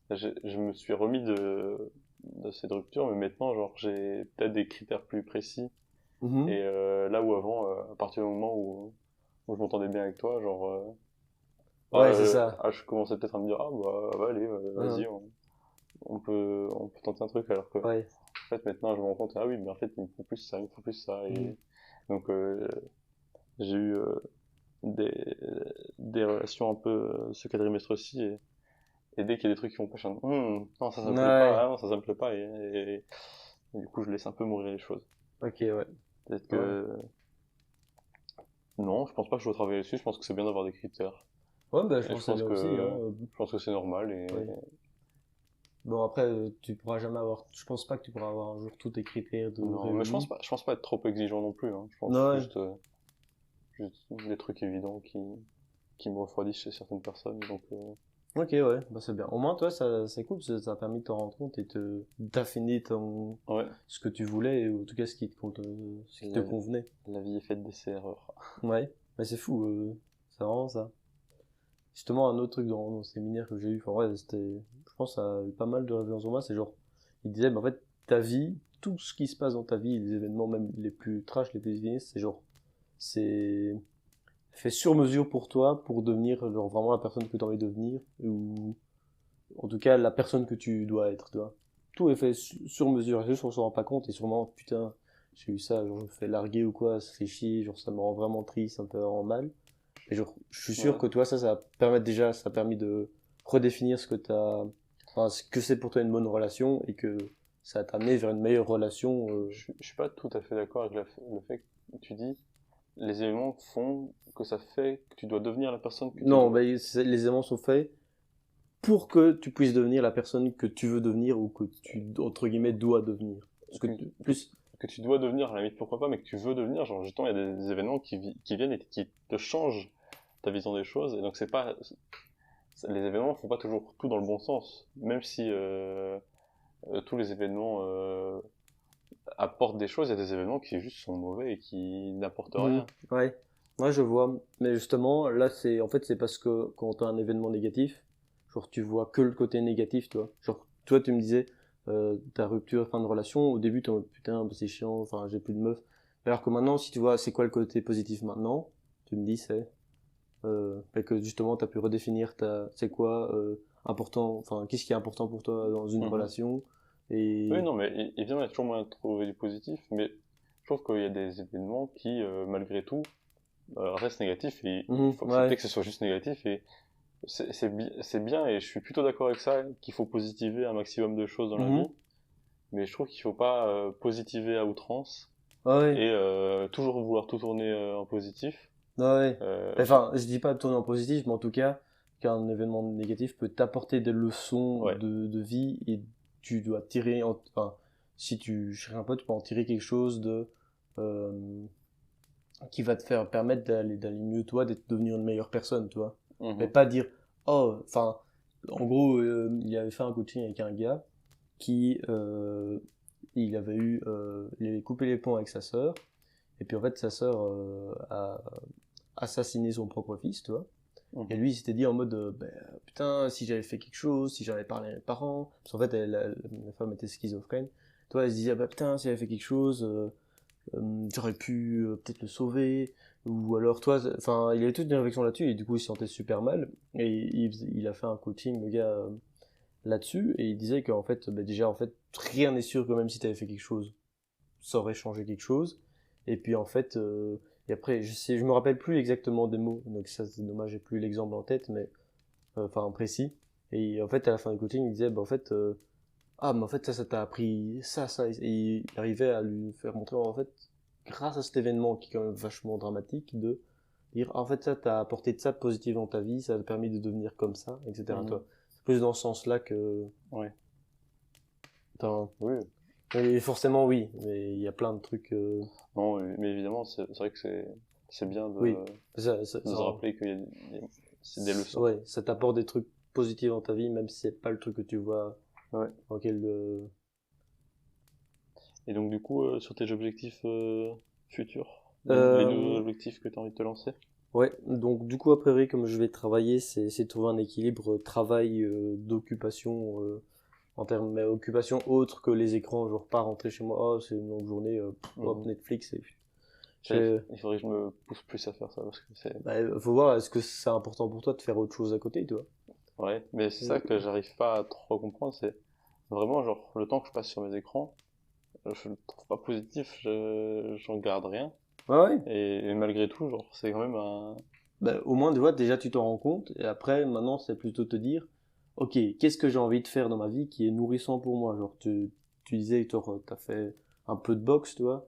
je me suis remis de cette rupture, mais maintenant, genre, j'ai peut-être des critères plus précis Et là où avant, à partir du moment où je m'entendais bien avec toi, genre... c'est ça. Je commençais peut-être à me dire, allez, vas-y, on peut tenter un truc, alors que... Ouais. En fait, maintenant, je me rends compte, ah oui, mais en fait, il me faut plus ça, il me faut plus ça. Et donc, j'ai eu des relations un peu ce quadrimestre aussi, et dès qu'il y a des trucs qui vont pas, je suis en non, ça me plaît pas, ah, non, ça me plaît pas, et du coup, je laisse un peu mourir les choses. Ok, ouais. Peut-être que... Non, je pense pas que je dois travailler dessus, je pense que c'est bien d'avoir des critères. Ouais, bah, je pense que c'est bien aussi, je pense que c'est normal, et... Ouais. Bon, après, tu pourras jamais avoir, je pense pas que tu pourras avoir un jour tous tes critères de Non, mais je pense pas être trop exigeant non plus, hein. Je pense juste des trucs évidents qui me refroidissent chez certaines personnes, donc... Ok, ouais, bah c'est bien. Au moins, toi, c'est cool, parce que ça a permis de te rendre compte et d'affiner ce que tu voulais, ou en tout cas ce qui te convenait. La vie est faite d'essais erreurs. Ouais, mais c'est fou, c'est vraiment ça. Justement, un autre truc dans le séminaire que j'ai eu, enfin, ouais, je pense que ça a eu pas mal de révélations sur moi, c'est genre, il disait, bah, en fait, ta vie, tout ce qui se passe dans ta vie, les événements même les plus trash, les plus sinistres, c'est genre, c'est fait sur mesure pour toi, pour devenir genre vraiment la personne que tu as envie de devenir, ou en tout cas la personne que tu dois être, tu vois. Tout est fait sur mesure, juste on s'en rend pas compte, et sûrement, putain, j'ai eu ça, genre je me fais larguer ou quoi, ça fait chier, genre ça me rend vraiment triste, ça me fait vraiment mal. Et genre, je suis sûr que toi, ça a permis de redéfinir ce que enfin, ce que c'est pour toi une bonne relation, et que ça t'a amené vers une meilleure relation. Je suis pas tout à fait d'accord avec le fait que tu dis les éléments font que ça fait que tu dois devenir la personne que tu Non, dois. les éléments sont faits pour que tu puisses devenir la personne que tu veux devenir, ou que tu, entre guillemets, dois devenir. Parce Que tu dois devenir, à la limite, pourquoi pas, mais que tu veux devenir. Genre, justement, il y a des événements qui viennent et qui te changent ta vision des choses. Et donc, les événements font pas toujours tout dans le bon sens. Même si tous les événements apportent des choses, il y a des événements qui juste sont mauvais et qui n'apportent rien. Ouais. Ouais, je vois. Mais justement, là, en fait, c'est parce que quand t'as un événement négatif, genre, tu vois que le côté négatif, toi. Genre, toi, tu me disais, ta rupture, fin de relation, au début, t'es en mode, putain, bah, c'est chiant, enfin, j'ai plus de meuf. Alors que maintenant, si tu vois, c'est quoi le côté positif maintenant, tu me dis, bah, que justement, t'as pu redéfinir c'est quoi, important, enfin, qu'est-ce qui est important pour toi dans une relation, et... Oui, non, mais évidemment, il y a toujours moyen de trouver du positif, mais je trouve qu'il y a des événements qui, malgré tout, restent négatifs, et il faut accepter que ce soit juste négatif, et c'est bien, et je suis plutôt d'accord avec ça, qu'il faut positiver un maximum de choses dans la vie, mais je trouve qu'il faut pas positiver à outrance, et toujours vouloir tout tourner en positif. Enfin, je dis pas de tourner en positif, mais en tout cas, qu'un événement négatif peut t'apporter des leçons de vie, et tu dois tirer, enfin, si tu cherches un peu, tu peux en tirer quelque chose qui va te faire permettre d'aller mieux toi, d'être devenir une meilleure personne, tu vois. Mais pas dire, oh, enfin, en gros, il avait fait un coaching avec un gars qui, il avait coupé les ponts avec sa sœur, et puis en fait, sa sœur a assassiné son propre fils, tu vois. Et lui, il s'était dit en mode, putain, si j'avais fait quelque chose, si j'avais parlé à mes parents, parce qu'en fait, la femme était schizophrène, toi, elle se disait, putain, si j'avais fait quelque chose, j'aurais pu peut-être le sauver, ou alors toi, enfin, il avait toute une réflexion là-dessus, et du coup, il se sentait super mal, et il a fait un coaching, le gars, là-dessus, et il disait qu'en fait, déjà, en fait, rien n'est sûr que même si tu avais fait quelque chose, ça aurait changé quelque chose. Et puis en fait, et après, je me rappelle plus exactement des mots, donc ça c'est dommage, j'ai plus l'exemple en tête, mais enfin précis. Et en fait, à la fin du coaching, il disait, bah en fait, mais en fait ça t'a appris ça, et il arrivait à lui faire montrer, en fait, grâce à cet événement qui est quand même vachement dramatique, de dire, en fait ça t'a apporté de ça de positif dans ta vie, ça t'a permis de devenir comme ça, etc. Toi, c'est plus dans ce sens-là que. Ouais. Oui. Et forcément, oui, mais il y a plein de trucs. Non, mais évidemment, c'est vrai que c'est bien de, de se rappeler que c'est des leçons. Ouais, ça t'apporte des trucs positifs dans ta vie, même si c'est pas le truc que tu vois dans lequel. Et donc, du coup, sur tes objectifs futurs, les nouveaux objectifs que tu as envie de te lancer? Ouais, donc du coup, a priori, comme je vais travailler, c'est trouver un équilibre travail, d'occupation, en termes d'occupation autre que les écrans, genre pas rentrer chez moi, oh c'est une longue journée, hop, Netflix et il faudrait que je me pousse plus à faire ça parce que c'est. Bah, faut voir, est-ce que c'est important pour toi de faire autre chose à côté, tu vois? Ouais, mais c'est ça que j'arrive pas à trop comprendre, c'est vraiment genre le temps que je passe sur mes écrans, je le trouve pas positif, j'en garde rien. Ouais. Et malgré tout, genre c'est quand même un. Bah, au moins, tu vois, déjà tu t'en rends compte, et après, maintenant, c'est plutôt te dire, ok, qu'est-ce que j'ai envie de faire dans ma vie qui est nourrissant pour moi? Genre, tu disais que t'as fait un peu de boxe, tu vois,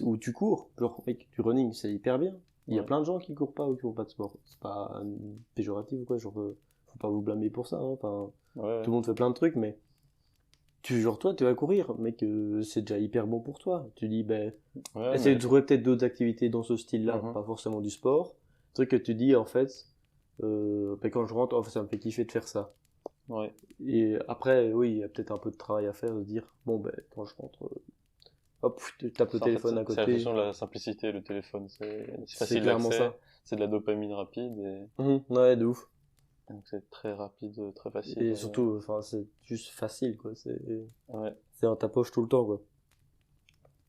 ou tu cours, genre, mec, du running, c'est hyper bien. Il y a plein de gens qui courent pas ou qui font pas de sport. C'est pas péjoratif ou quoi, genre, faut pas vous blâmer pour ça, hein. Enfin, tout le monde fait plein de trucs, mais genre, toi, tu vas courir, mec, c'est déjà hyper bon pour toi. Tu dis, ben, essaye de trouver peut-être d'autres activités dans ce style-là, pas forcément du sport. Truc que tu dis, en fait, ben, quand je rentre, oh, ça me fait kiffer de faire ça. Ouais. Et après, oui, il y a peut-être un peu de travail à faire, de se dire, bon, ben, quand je rentre, hop, tu tapes le téléphone à côté. C'est la question de la simplicité, le téléphone, c'est facile d'accès, c'est de la dopamine rapide et. Ouais, de ouf. Donc c'est très rapide, très facile. Et surtout, enfin, c'est juste facile, quoi. C'est ouais. dans ta poche tout le temps, quoi.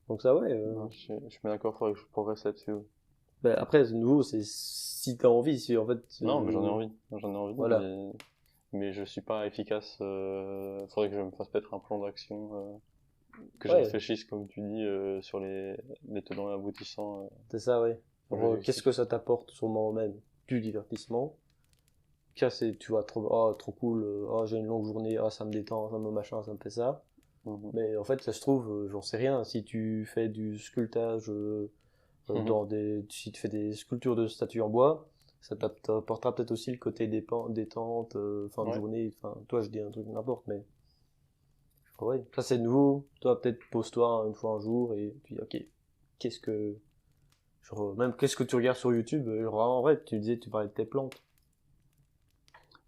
Donc ça, ouais. Je suis bien d'accord, il faudrait que je progresse là-dessus. Ben, après, de nouveau, c'est si t'as envie, si en fait. Non, mais j'en ai envie. Voilà. Mais je suis pas efficace. Faudrait que je me fasse peut-être un plan d'action, que je réfléchisse, comme tu dis, sur les tenants et aboutissants. C'est ça, ouais. Qu'est-ce que ça t'apporte sur moi-même? Du divertissement. Tu vois, trop cool, j'ai une longue journée, ça me détend, ça me machin, ça me fait ça. Mais en fait, ça se trouve, j'en sais rien. Si tu fais du sculptage si tu fais des sculptures de statues en bois, ça t'apportera peut-être aussi le côté détente, fin de journée. Enfin, toi, je dis un truc n'importe, mais ouais, ça c'est nouveau. Toi, peut-être pose-toi une fois un jour et tu dis, ok, qu'est-ce que qu'est-ce que tu regardes sur YouTube? Genre, en vrai, tu parlais de tes plantes.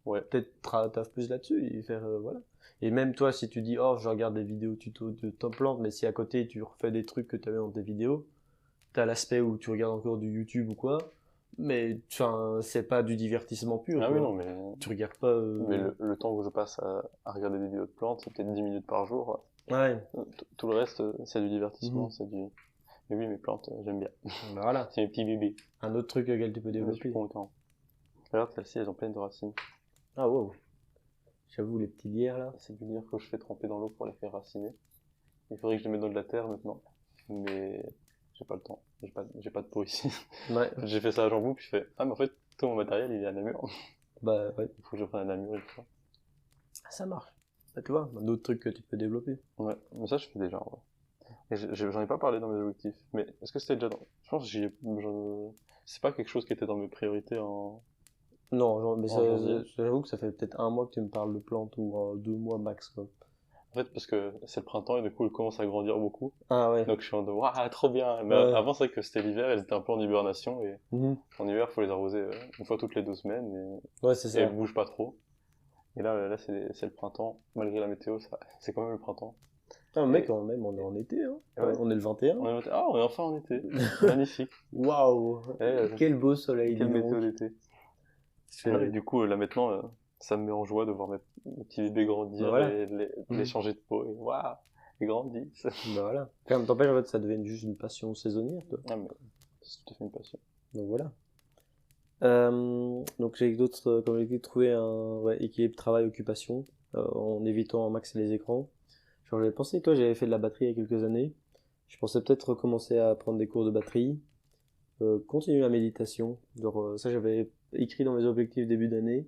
Ouais. Peut-être taffe plus là-dessus et faire voilà. Et même toi, si tu dis, oh, je regarde des vidéos tuto de top plantes, mais si à côté tu refais des trucs que tu avais dans tes vidéos, t'as l'aspect où tu regardes encore du YouTube ou quoi, mais c'est pas du divertissement pur. Ah oui, non, mais. Tu regardes pas. Mais le temps que je passe à regarder des vidéos de plantes, c'est peut-être 10 minutes par jour. Ouais. Tout le reste, c'est du divertissement, c'est du. Mais oui, mes plantes, j'aime bien. Bah voilà. C'est mes petits bébés. Un autre truc auquel tu peux développer. Je suis content. Regarde, celles-ci, elles ont plein de racines. Ah wow. J'avoue, les petits lierres là. C'est du lierre que je fais tremper dans l'eau pour les faire raciner. Il faudrait que je les mette dans de la terre maintenant. Mais j'ai pas le temps. J'ai pas de pot ici. Ouais. J'ai fait ça à Jambou, puis je fais, ah, mais en fait, tout mon matériel, il est à Namur. Bah ouais. Il faut que je prenne à Namur et tout ça. Ça marche. Bah, tu vois, un autre truc que tu peux développer. Ouais, mais ça, je fais déjà, ouais. Et j'en ai pas parlé dans mes objectifs. Mais est-ce que c'était déjà dans. Je pense que c'est pas quelque chose qui était dans mes priorités en. Non, mais j'avoue que ça fait peut-être un mois que tu me parles de plantes ou 2 mois max, quoi. En fait, parce que c'est le printemps et du coup, elles commencent à grandir beaucoup. Ah ouais. Donc je suis en mode, waouh, trop bien. Mais avant, c'est vrai que c'était l'hiver, elles étaient un peu en hibernation et en hiver, faut les arroser une fois toutes les 2 semaines. Ouais, c'est ça. Et elles bougent pas trop. Et là, c'est le printemps. Malgré la météo, c'est quand même le printemps. Ah, mec, quand même, on est en été, hein. Ouais. On est le 21. On est enfin en été. Magnifique. Waouh. Quel beau soleil. Quelle météo d'été. Et du coup, là maintenant, ça me met en joie de voir mes petits bébés grandir et les changer de peau. Et waouh, ils grandissent. Bah voilà. Quand même, t'empêche, en fait, ça devient juste une passion saisonnière, toi. Ah, mais c'est tout à fait une passion. Donc voilà. Donc j'ai d'autres, comme j'ai dit, trouver un équilibre travail-occupation en évitant un max les écrans. Genre j'avais pensé, toi j'avais fait de la batterie il y a quelques années. Je pensais peut-être recommencer à prendre des cours de batterie, continuer la méditation. Genre ça j'avais écrit dans mes objectifs début d'année.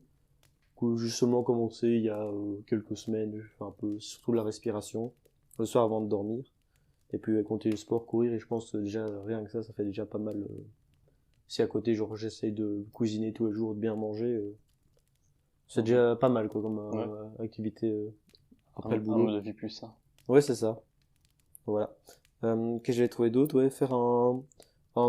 Où j'ai seulement commencé il y a quelques semaines, je fais un peu surtout la respiration le soir avant de dormir. Et puis continuer le sport, courir, et je pense déjà rien que ça fait déjà pas mal. Si à côté genre j'essaye de cuisiner tous les jours, de bien manger, c'est déjà pas mal quoi comme activité après le boulot. Un mode de vie plus sain. Ouais, c'est ça. Voilà. Qu'est-ce que j'avais trouvé d'autre? Ouais, faire en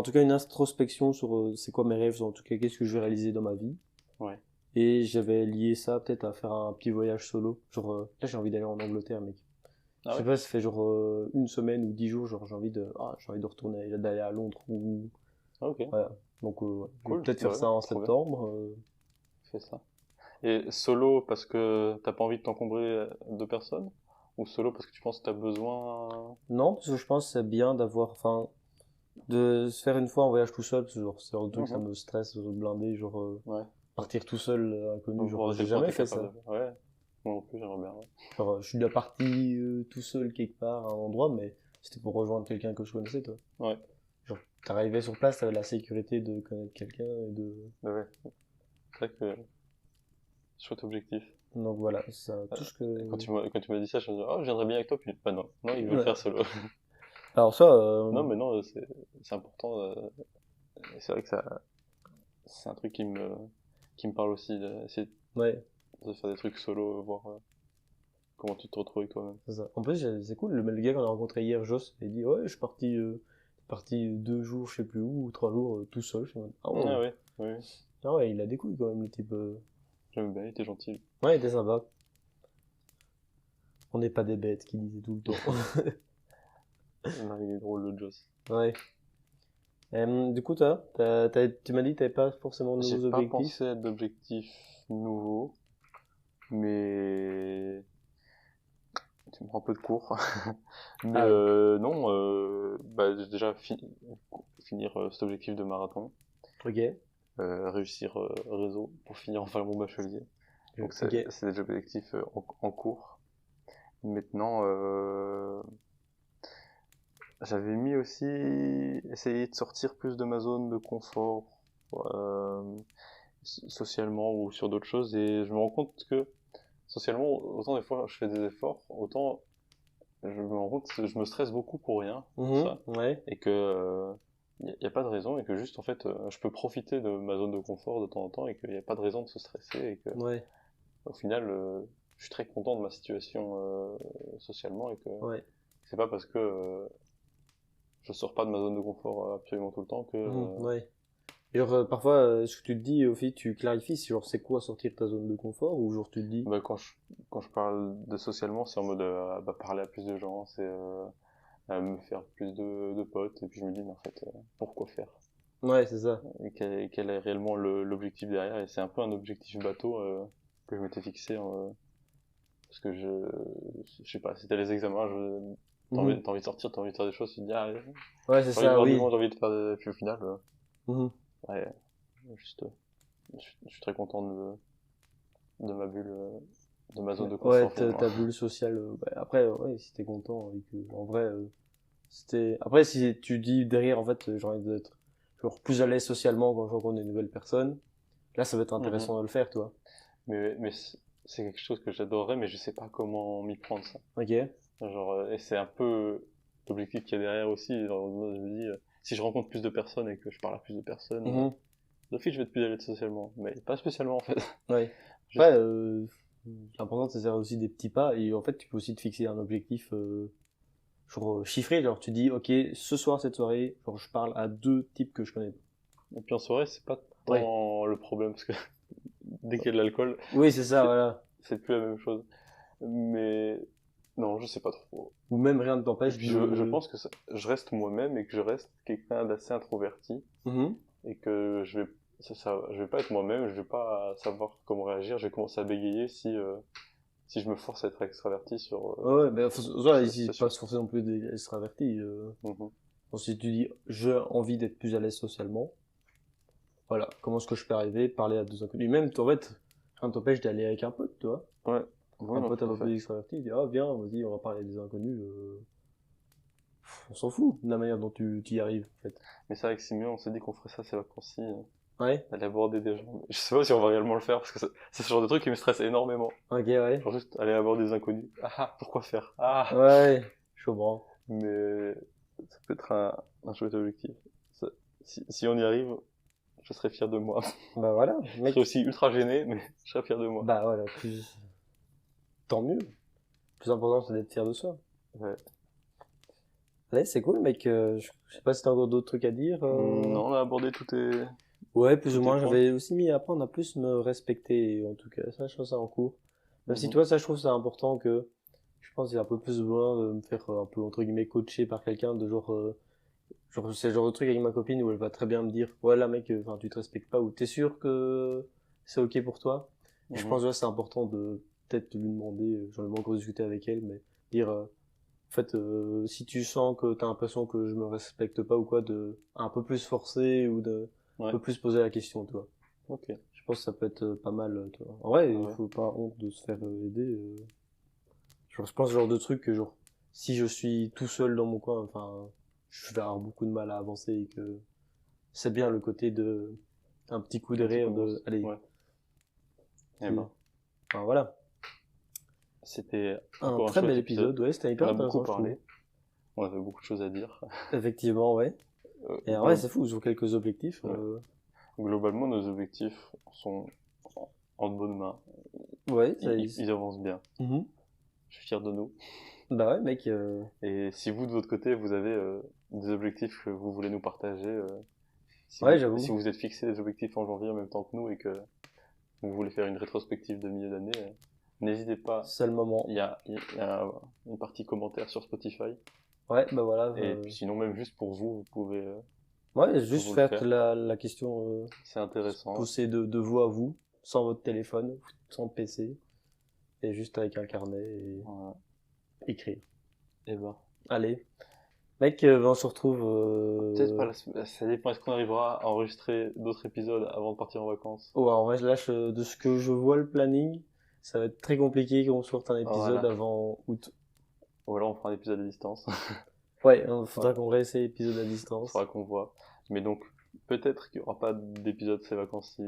tout cas une introspection sur c'est quoi mes rêves, en tout cas qu'est-ce que je vais réaliser dans ma vie. Ouais. Et j'avais lié ça peut-être à faire un petit voyage solo. Genre là j'ai envie d'aller en Angleterre, mec. Je sais pas, ça fait genre une semaine ou 10 jours, genre j'ai envie de retourner, d'aller à Londres ou. Ok. Voilà. Donc cool, je vais peut-être faire ça en septembre. Fais ça. Et solo parce que t'as pas envie de t'encombrer de personnes? Ou solo parce que tu penses que t'as besoin... Non, parce que je pense que c'est bien d'avoir, enfin, de se faire une fois en voyage tout seul, parce que genre, c'est un truc, ça me stresse, blindé, genre, Ouais. partir tout seul, inconnu, Donc, genre, voir à j'ai quel point jamais t'es fait capable ça. Ouais. Moi non plus, j'aimerais bien. Ouais. Genre, je suis déjà parti tout seul quelque part à un endroit, mais c'était pour rejoindre quelqu'un que je connaissais, toi. Ouais. Genre, t'arrivais sur place, t'avais la sécurité de connaître quelqu'un et de... Ouais. C'est vrai que... Chouette objectif. Donc voilà, ça, tout ce que... Quand tu m'as dit ça, je me suis dit, oh, je viendrais bien avec toi, puis bah non, il veut le Ouais. faire solo. Alors ça... Non, mais non, c'est important. C'est vrai que c'est un truc qui me parle aussi, d'essayer Ouais, de faire des trucs solo, voir comment tu te retrouves avec toi-même. c'est ça. En plus, c'est cool, le gars qu'on a rencontré hier, Joss, il dit, ouais, je suis parti 2 jours, je sais plus où, ou 3 jours, tout seul. Je suis en mode, ah ouais. Ah ouais, ouais. Ah ouais, il a des couilles quand même, le type. J'aime bien, il était gentil. Ouais, il était sympa. On n'est pas des bêtes qui disaient tout le temps. Non, il est drôle, le Joss. Ouais. Du coup, tu m'as dit que t'avais pas forcément de nouveaux J'ai pas objectifs. pensé à d'objectifs nouveaux, mais tu me prends un peu de cours. Mais Ah ouais. non, bah, j'ai déjà finir cet objectif de marathon, Ok. réussir réseau pour finir enfin mon bachelier. Donc Ok. c'est des objectifs en cours. Maintenant, j'avais mis aussi essayer de sortir plus de ma zone de confort euh, socialement ou sur d'autres choses, et je me rends compte que socialement, autant des fois je fais des efforts, autant je me rends compte que je me stresse beaucoup pour rien, pour ça, Ouais. et que y a pas de raison, et que juste en fait je peux profiter de ma zone de confort de temps en temps, et qu'il n'y a pas de raison de se stresser, et que Ouais. au final je suis très content de ma situation socialement, et que Ouais. c'est pas parce que je sors pas de ma zone de confort absolument tout le temps que Ouais. Et genre, parfois, ce que tu te dis, au fait, tu clarifies, genre, c'est quoi sortir de ta zone de confort, ou genre, tu te dis, bah, quand je parle de socialement, c'est en mode bah, parler à plus de gens, c'est me faire plus de potes, et puis je me dis mais en fait pourquoi faire, ouais, c'est ça. et quel est réellement l'objectif derrière, et c'est un peu un objectif bateau que je m'étais fixé parce que je sais pas, c'était les examens, t'as envie de sortir, t'as envie de faire des choses, tu te dis ah Ouais, c'est j'ai envie de ça, voir du oui. monde, j'ai envie de faire puis au final Mhm. ouais, juste je suis très content de ma bulle de ma zone de Ouais, confort finalement. ta bulle sociale. Bah, après, ouais, si t'es content et que, en vrai, c'était. Après, si tu dis derrière, en fait, j'ai envie d'être genre plus à l'aise socialement quand je rencontre des nouvelles personnes, là, ça va être Mhm. intéressant de le faire, toi. Mais c'est quelque chose que j'adorerais, mais je sais pas comment m'y prendre, ça. Ok. Genre, et c'est un peu l'objectif qu'il y a derrière aussi. Genre, moi, je me dis, si je rencontre plus de personnes et que je parle à plus de personnes, Mhm. d'office, je vais être plus à l'aise socialement. Mais pas spécialement, en fait. Ouais. Juste, Après, l'important, c'est de faire aussi des petits pas et en fait, tu peux aussi te fixer un objectif, genre chiffré. Genre, tu dis, ok, ce soir, cette soirée, genre, je parle à 2 types que je connais. et puis en soirée, c'est pas Ouais. tant le problème, parce que dès qu'il y a de l'alcool, Oui, c'est ça, c'est voilà. c'est plus la même chose. Mais non, je sais pas trop. Ou même rien ne Et t'empêche puis je de. pense que je reste moi-même, et que je reste quelqu'un d'assez introverti, Mhm. et que je vais pas être moi-même, je vais pas savoir comment réagir, je vais commencer à bégayer si je me force à être extraverti sur Ouais, ben, sur voilà, cette ici, pas situation. se forcer non plus d'être extraverti. Mhm. Si tu dis, j'ai envie d'être plus à l'aise socialement, voilà, comment est-ce que je peux arriver, parler à 2 inconnus. Même, en fait, rien ne t'empêche d'aller avec un pote, tu vois. Ouais, ouais, Un non, pote un tout à peu fait. plus extraverti, il dit, ah, viens, vas-y, on va parler à des inconnus. On s'en fout de la manière dont tu y arrives, en fait. Mais c'est vrai que Simon, on s'est dit qu'on ferait ça ces vacances-ci, Ouais, d'aller aborder des gens. Je sais pas si on va réellement le faire, parce que c'est ce genre de truc qui me stresse énormément. ok, ouais. Genre juste aller aborder des inconnus. Ah, pourquoi faire? Ah! Ouais, je comprends. Mais ça peut être un chouette objectif. Ça- si on y arrive, je serais fier de moi. Bah voilà, Je serais mec. aussi ultra gêné, mais je serais fier de moi. Bah voilà, tant mieux. Le plus important, c'est d'être fier de soi. Ouais. Ouais, c'est cool, mec. Je sais pas si t'as encore d'autres trucs à dire. Non, on a abordé Ouais, plus tous ou tes moins. points. J'avais aussi mis à apprendre à plus me respecter, en tout cas. Ça, je trouve ça en cours. Même si Mhm. toi, ça, je trouve ça important que je pense qu'il y a un peu plus besoin de me faire un peu, entre guillemets, coacher par quelqu'un de genre, c'est le genre de truc avec ma copine où elle va très bien me dire, ouais, là, mec, enfin, tu te respectes pas, ou t'es sûr que c'est ok pour toi? Et je pense que c'est important de peut-être lui demander, j'en ai pas encore discuté avec elle, mais dire, en fait, si tu sens que t'as l'impression que je me respecte pas ou quoi, de un peu plus forcer ou de un peu plus poser la question, tu vois. Ok. Je pense que ça peut être pas mal, tu vois. En vrai, il faut pas honte de se faire aider. Genre, je pense ce genre de truc que genre, si je suis tout seul dans mon coin, enfin, je vais avoir beaucoup de mal à avancer et que c'est bien le côté de un petit coup de rire de allez. Ouais. Et ben. Enfin, voilà. C'était un très bel épisode. Ouais, c'était hyper intéressant. On a beaucoup parlé. On avait beaucoup de choses à dire. Effectivement, ouais. Et ouais, c'est fou, ils ont quelques objectifs. Ouais. Globalement, nos objectifs sont en de bonnes mains. Ouais, ils avancent bien. Je suis fier de nous. Bah ouais, mec. Et si vous, de votre côté, vous avez des objectifs que vous voulez nous partager, j'avoue. Si vous êtes fixé des objectifs en janvier en même temps que nous et que vous voulez faire une rétrospective de milieu d'année, n'hésitez pas. C'est le moment. Il y a une partie commentaires sur Spotify. Ouais, bah voilà. Et puis sinon, même juste pour vous pouvez... ouais, juste faire la question... c'est intéressant. Pousser de vous à vous, sans votre téléphone, sans PC, et juste avec un carnet et écrire. Et ben. Allez. Mec, on se retrouve... Peut-être pas ça dépend, est-ce qu'on arrivera à enregistrer d'autres épisodes avant de partir en vacances? Ouais, en vrai, là, de ce que je vois le planning, ça va être très compliqué qu'on sorte un épisode avant août. Ou alors on fera un épisode à distance. Ouais, il faudra qu'on réessaye l'épisode à distance. Faudra qu'on voit. Mais donc, peut-être qu'il n'y aura pas d'épisode ces vacances-ci.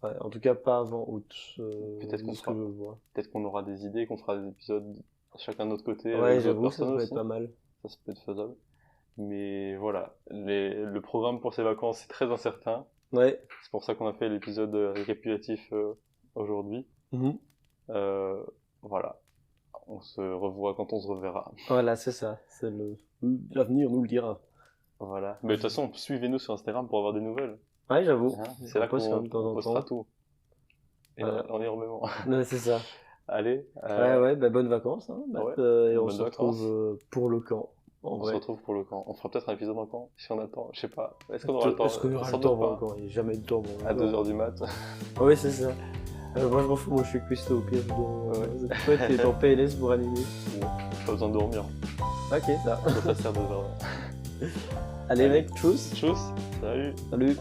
Ouais, en tout cas pas avant août. Peut-être qu'on aura des idées, qu'on fera des épisodes chacun de notre côté. Ouais, j'avoue, ça peut être pas mal. Ça peut être faisable. Mais voilà, le programme pour ces vacances est très incertain. Ouais. C'est pour ça qu'on a fait l'épisode récapitulatif aujourd'hui. Voilà. On se revoit quand on se reverra. Voilà, c'est ça. L'avenir nous le dira. Voilà. Mais de toute façon, suivez-nous sur Instagram pour avoir des nouvelles. Ouais, j'avoue. C'est là qu'on postera tout. Et énormément. Ouais, c'est ça. Allez. Ouais, bonnes vacances. Hein, et on se retrouve pour le camp. On se retrouve pour le camp. On fera peut-être un épisode en camp, si on attend. Je sais pas. Est-ce qu'on aura le temps? Est-ce qu'on aura le temps pour il n'y a jamais de temps. À 2h du mat. Ouais, c'est ça. Moi je m'en fous, moi je suis cuistot au pire. Toi t'es en PLS pour animer. Pas besoin de dormir. Ok, ça. Ça sert 2 heures. Allez mec, tchuss. Tchuss. Salut. Salut.